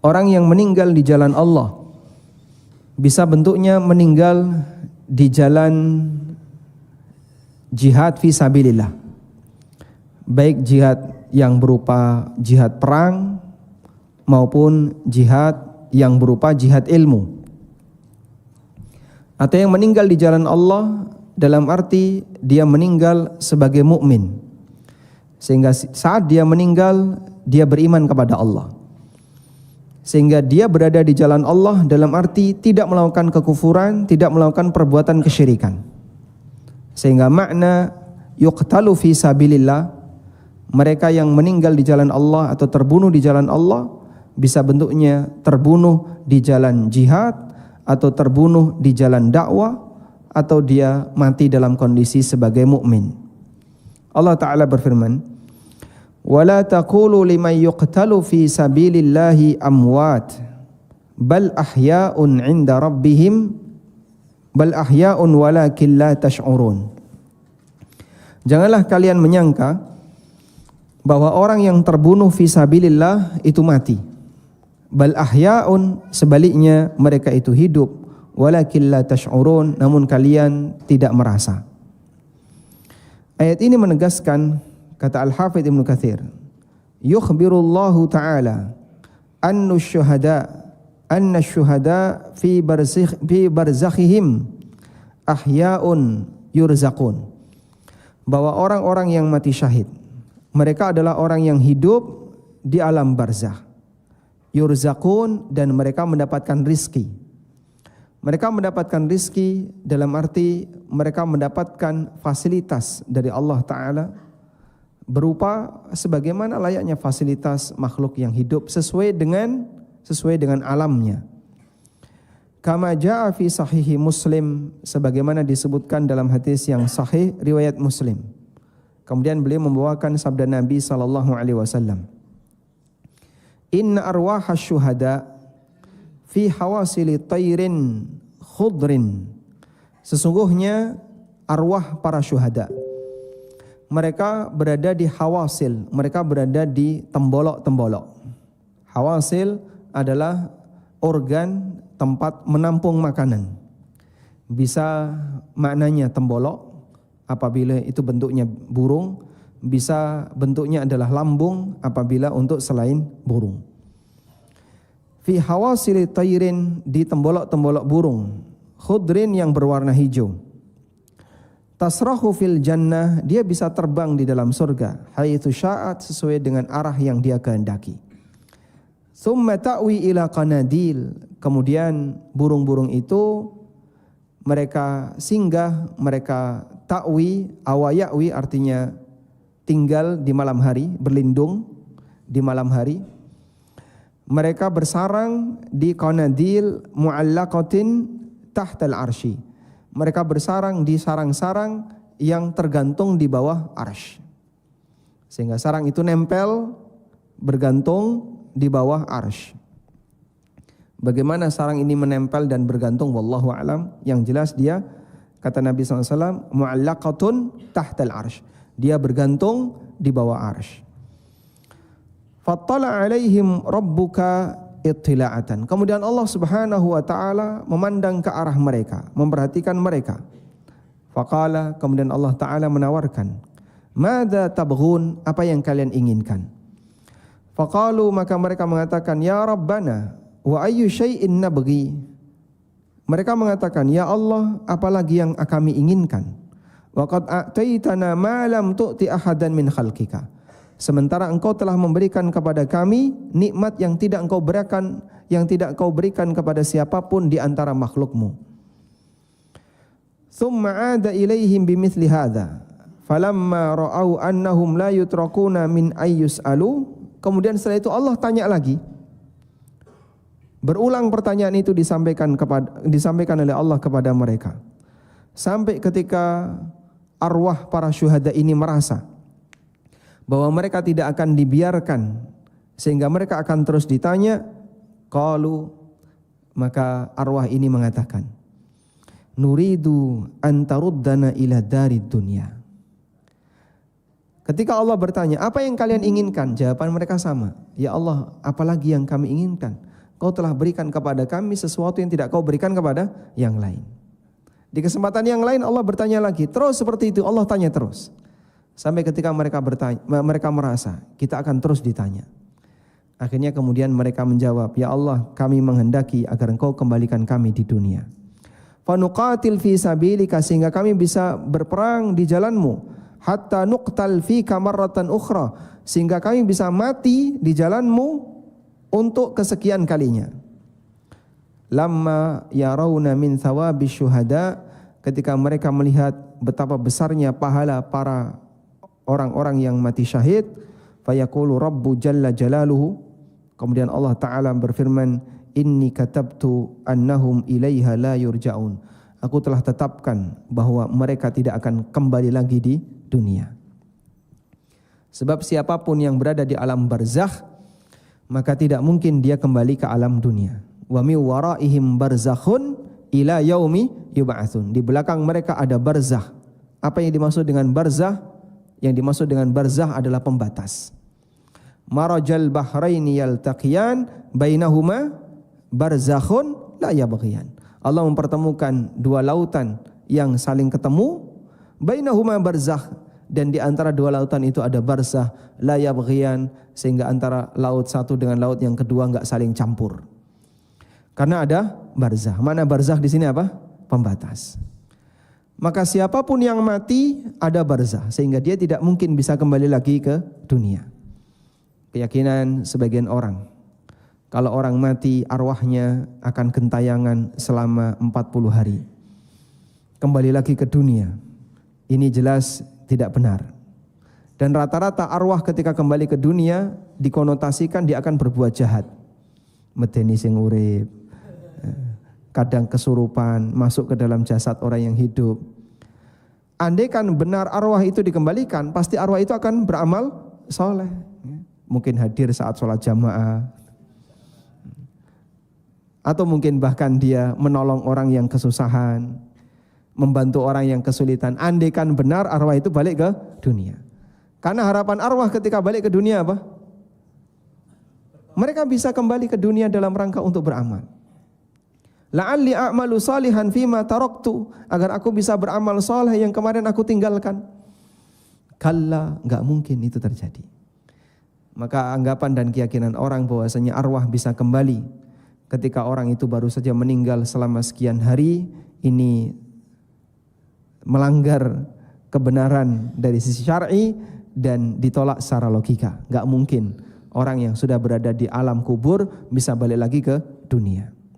orang yang meninggal di jalan Allah. Bisa bentuknya meninggal di jalan jihad fi sabilillah. Baik jihad yang berupa jihad perang maupun jihad yang berupa jihad ilmu. Atau yang meninggal di jalan Allah dalam arti dia meninggal sebagai mukmin. Sehingga saat dia meninggal dia beriman kepada Allah. Sehingga dia berada di jalan Allah dalam arti tidak melakukan kekufuran, tidak melakukan perbuatan kesyirikan. Sehingga makna yuqtalu fi sabilillah, mereka yang meninggal di jalan Allah atau terbunuh di jalan Allah bisa bentuknya terbunuh di jalan jihad atau terbunuh di jalan dakwah atau dia mati dalam kondisi sebagai mukmin. Allah Ta'ala berfirman, وَلَا تَقُولُوا لِمَنْ يُقْتَلُ فِي سَبِيلِ اللَّهِ أَمْوَاتٍ بَلْ أَحْيَاءٌ عِنْدَ رَبِّهِمْ بَلْ أَحْيَاءٌ وَلَكِنْ لَا تَشْعُرُونَ. Janganlah kalian menyangka bahwa orang yang terbunuh fi sabilillah itu mati. Bal ahya'un, sebaliknya mereka itu hidup. Walakin la tash'urun, namun kalian tidak merasa. Ayat ini menegaskan, kata Al-Hafidz Ibnu Katsir, yukhbirullahu ta'ala anna syuhada fi barzakhihim ahya'un yurzaqun. Bahwa orang-orang yang mati syahid, mereka adalah orang yang hidup di alam barzakh. Yurzaqun, dan mereka mendapatkan rizki. Mereka mendapatkan rizki dalam arti mereka mendapatkan fasilitas dari Allah Ta'ala berupa sebagaimana layaknya fasilitas makhluk yang hidup sesuai dengan alamnya. Kama jaa fi sahihi Muslim, sebagaimana disebutkan dalam hadis yang sahih riwayat Muslim. Kemudian beliau membawakan sabda Nabi sallallahu alaihi wasallam, inna arwahasy syuhada fi hawasili tayrin khudrin. Sesungguhnya arwah para syuhada, mereka berada di hawasil, mereka berada di tembolok-tembolok. Hawasil adalah organ tempat menampung makanan. Bisa maknanya tembolok apabila itu bentuknya burung, bisa bentuknya adalah lambung apabila untuk selain burung. Fi hawasili tayrin, di tembolok-tembolok burung, khudrin yang berwarna hijau. Tasrahu fil jannah, dia bisa terbang di dalam surga, haitsu sya'at, sesuai dengan arah yang dia kehendaki. Tsumma ta'wi ila qanadil, kemudian burung-burung itu mereka singgah, mereka ta'wi, awayawi artinya tinggal di malam hari, berlindung di malam hari. Mereka bersarang di qanadil mu'allaqatin tahtal arsy. Mereka bersarang di sarang-sarang yang tergantung di bawah arsy. Sehingga sarang itu nempel, bergantung di bawah arsy. Bagaimana sarang ini menempel dan bergantung, wallahu a'lam. Yang jelas dia, kata Nabi SAW, mu'allaqatun tahtal arsy. Dia bergantung di bawah arsy. Fattala alaihim rabbuka ittila'atan. Kemudian Allah Subhanahu wa taala memandang ke arah mereka, memperhatikan mereka. Faqala, kemudian Allah Taala menawarkan, "Madza tabghun?" Apa yang kalian inginkan? Faqalu, maka mereka mengatakan, "Ya Rabbana, wa ayyu syai'in nabghi?" Mereka mengatakan, "Ya Allah, apalagi yang kami inginkan? Wa qad a'taitana ma lam tu'ti ahadan min khalqika." Sementara engkau telah memberikan kepada kami nikmat yang tidak engkau berikan kepada siapapun di antara makhlukmu. Tsumma 'ada ilaihim bimithli hadza falamma ra'au annahum la yutrakuna min ayyus'alu. Kemudian setelah itu Allah tanya lagi. Berulang pertanyaan itu disampaikan oleh Allah kepada mereka. Sampai ketika arwah para syuhada ini merasa bahwa mereka tidak akan dibiarkan, sehingga mereka akan terus ditanya. Qalu, maka arwah ini mengatakan, nuridu an taruddana ila darid dunya. Ketika Allah bertanya, apa yang kalian inginkan? Jawaban mereka sama, ya Allah, apalagi yang kami inginkan? kau telah berikan kepada kami sesuatu yang tidak kau berikan kepada yang lain. Di kesempatan yang lain Allah bertanya lagi, terus seperti itu Allah tanya terus. Sampai ketika mereka merasa kita akan terus ditanya. Akhirnya kemudian mereka menjawab, ya Allah, kami menghendaki agar Engkau kembalikan kami di dunia. Fanuqatil fi sabilika, sehingga kami bisa berperang di jalanmu. Hatta nuqtal fika marratan ukhra, sehingga kami bisa mati di jalanmu untuk kesekian kalinya. Lamma yarawna min thawabis syuhada, ketika mereka melihat betapa besarnya pahala para orang-orang yang mati syahid, fayaqulu rabbu jalla jalaluhu, kemudian Allah Ta'ala berfirman, inni katabtu annahum ilaiha la yurja'un, aku telah tetapkan bahwa mereka tidak akan kembali lagi di dunia. Sebab siapapun yang berada di alam barzakh, maka tidak mungkin dia kembali ke alam dunia. Wa mi waraihim barzakhun ila yaumi yub'atsun. Di belakang mereka ada barzakh. Apa yang dimaksud dengan barzakh? Yang dimaksud dengan barzakh adalah pembatas. Marajal bahraini yaltaqiyan bainahuma barzakhun la yabghiyan. Allah mempertemukan dua lautan yang saling ketemu, bainahuma barzakh, dan di antara dua lautan itu ada barzakh la yabghiyan, sehingga antara laut satu dengan laut yang kedua enggak saling campur. Karena ada barzakh. Mana barzakh di sini apa? Pembatas. Maka siapapun yang mati ada barzakh, sehingga dia tidak mungkin bisa kembali lagi ke dunia. Keyakinan sebagian orang, kalau orang mati arwahnya akan gentayangan selama 40 hari. Kembali lagi ke dunia. Ini jelas tidak benar. Dan rata-rata arwah ketika kembali ke dunia dikonotasikan dia akan berbuat jahat. Medeni sing urip, kadang kesurupan, masuk ke dalam jasad orang yang hidup. Andaikan benar arwah itu dikembalikan, pasti arwah itu akan beramal soleh. Mungkin hadir saat sholat jamaah, atau mungkin bahkan dia menolong orang yang kesusahan, membantu orang yang kesulitan. Andaikan benar arwah itu balik ke dunia. Karena harapan arwah ketika balik ke dunia apa? Mereka bisa kembali ke dunia dalam rangka untuk beramal. La'alli a'malu salihan fima taraktu, agar aku bisa beramal saleh yang kemarin aku tinggalkan. Kalla, enggak mungkin itu terjadi. Maka anggapan dan keyakinan orang bahwasanya arwah bisa kembali ketika orang itu baru saja meninggal selama sekian hari, ini melanggar kebenaran dari sisi syar'i dan ditolak secara logika. Enggak mungkin orang yang sudah berada di alam kubur bisa balik lagi ke dunia.